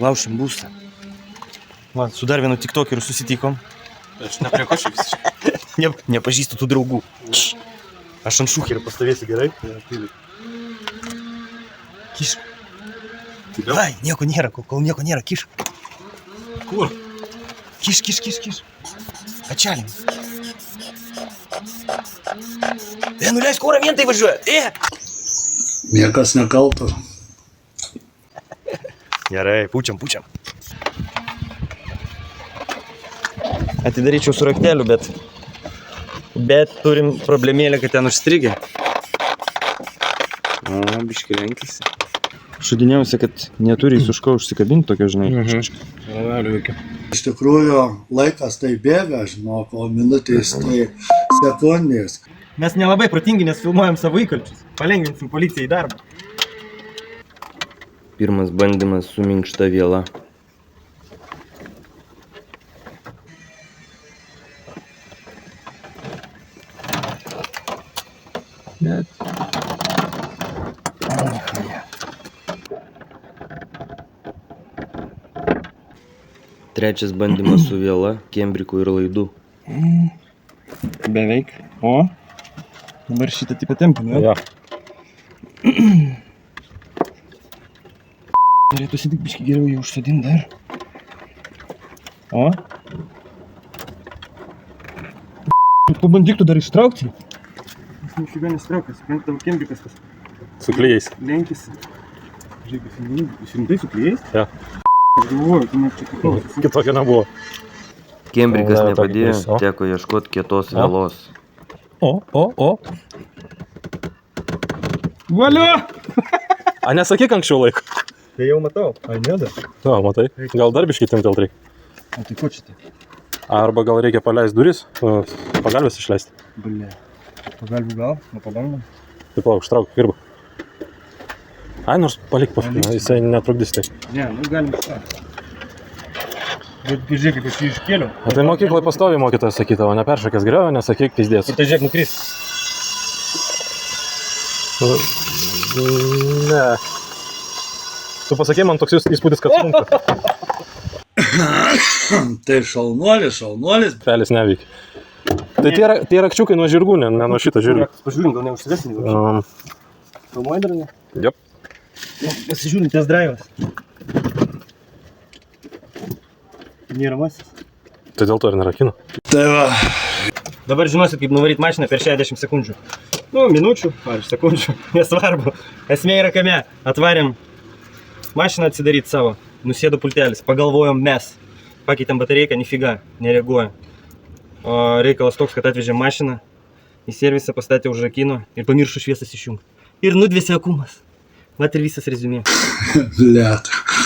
Laušim būstą. Va, su dar vienu tiktokeriu susitikom. Aš nepriekašiu visiškai. Nepažįstu tų draugų. Aš ant šūkerio pastovėsiu, gerai? Kišk. Ai, nieko nėra, kol nieko nėra, kišk. Kur? Kišk. Atšalim. Nuleisk orą, vien tai važiuoja. Niekas nekaltas. Gerai, pučiam. Atidaryčiau su rakteliu, bet turim problemėlę, kad ten užstrigę. O, biški lenkisi. Šudinėjausi, kad neturi už ko užsikabinti tokio, žinai. Iš tikrųjų, laikas tai bėga, žinok, o minutės tai sekundės. Mes nelabai protingi, nes filmuojam savo įkalčius. Palengvinsim policijai darbą. Pirmas bandymas su minkšta viela. Trečias bandymas su viela, kembriku ir laidu. Beveik. O? Dabar šitą tipą tempim, ne? Jo. Norėtųsi tik biškį geriau jį užsodinti dar. O? Pabandyk tu dar ištraukti. Jis nifiga nestraukęs, tavo kembrikas kas. Su klijais. Lenkisi. Žiūrėk, jis rimtai su klijais? Jo. Aš galvoju, tu net čia kitokios. Kitokio nebuvo. Kembrikas Ne, nepadėjo, tokį bus, o? teko ieškoti kietos vielos. O. Valio! A, nesakyk anksčiau laiko. Tai jau matau. Ai, ne dar. Na, matai. Gal dar biškį timtelt reikia. O tai ko čia tai? Arba gal reikia paleisti duris, pagalbės išleisti. Bля. Pagalbių gal? Nepabandom. Tai palauk, užtrauk, kirba. Ai, nors palik paskui, jisai netrukdys tai. Ne, galim ištraukti. Bet žiūrėk, kaip aš jį iškėliau. O tai mokyklai pastoviai mokytojas sakydavo, neperšakęs griovio, nesakyk pizdės. Ir tai žiūrėk, nukris. Ne. Tu pasakė man toks įspūdis, kad sunku. Tai šaunuolis. Pelis neveikia. Tai tie rakčiukai nuo žirgų, ne nuo šito žirgų. Pažiūrim, gal neužsivesim. Filmuoji dar ne? Jop. Pasižiūrim, ties draivas. Nėra masis. Tai dėl to ir nerakina. Tai va. Dabar žinosit, kaip nuvaryti mašiną per 60 sekundžių. Nu, minučių, ar sekundžių, nesvarbu. Esmė yra kame. Atvarėm mašiną atsidaryti savo. Nusėdo pultelis. Pagalvojom mes. Pakeitėm batarėją, nifiga, nereaguoja. O reikalas toks, kad atvežėm mašiną. Į servisą pastatė užrakino ir pamiršo šviesas išjungti. Ir nudvėsė akumas. Vat ir visas reziumė. Blet.